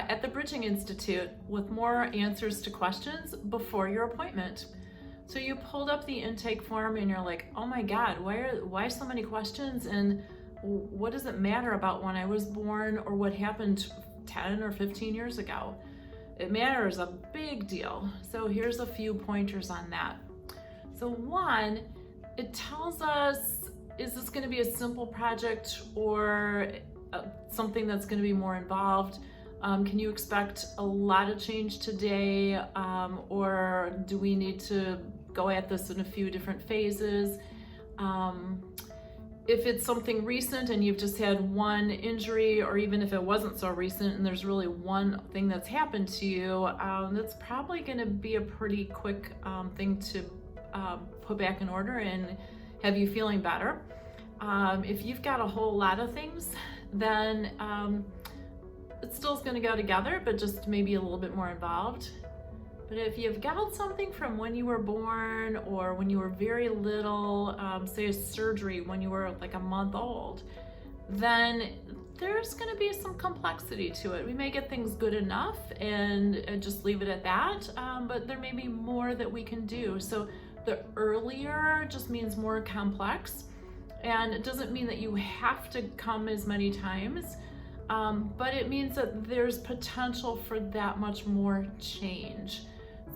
Cara at the Bridging Institute with more answers to questions before your appointment. So you pulled up the intake form and you're like, oh my God, why so many questions? And what does it matter about when I was born or what happened 10 or 15 years ago? It matters a big deal. So here's a few pointers on that. So one, it tells us, is this going to be a simple project or something that's going to be more involved? Can you expect a lot of change today, or do we need to go at this in a few different phases? If it's something recent and you've just had one injury, or even if it wasn't so recent and there's really one thing that's happened to you, that's probably going to be a pretty quick thing to put back in order and have you feeling better. If you've got a whole lot of things, then it still is going to go together, but just maybe a little bit more involved. But if you've got something from when you were born or when you were very little, say a surgery when you were like a month old, then there's going to be some complexity to it. We may get things good enough and just leave it at that, but there may be more that we can do. So the earlier just means more complex, and it doesn't mean that you have to come as many times, but it means that there's potential for that much more change.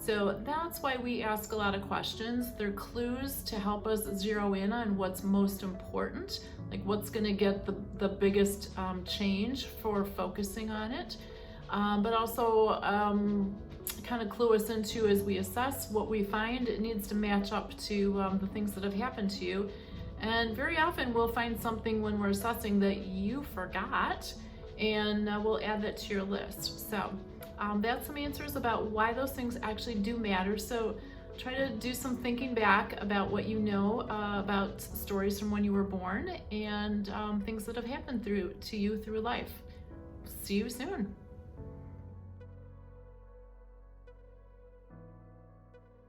So that's why we ask a lot of questions. They're clues to help us zero in on what's most important, like what's going to get the biggest change for focusing on it, but also kind of clue us into, as we assess what we find, it needs to match up to the things that have happened to you. And very often we'll find something when we're assessing that you forgot, and we'll add that to your list. So that's some answers about why those things actually do matter. So try to do some thinking back about what you know about stories from when you were born and things that have happened to you through life. See you soon.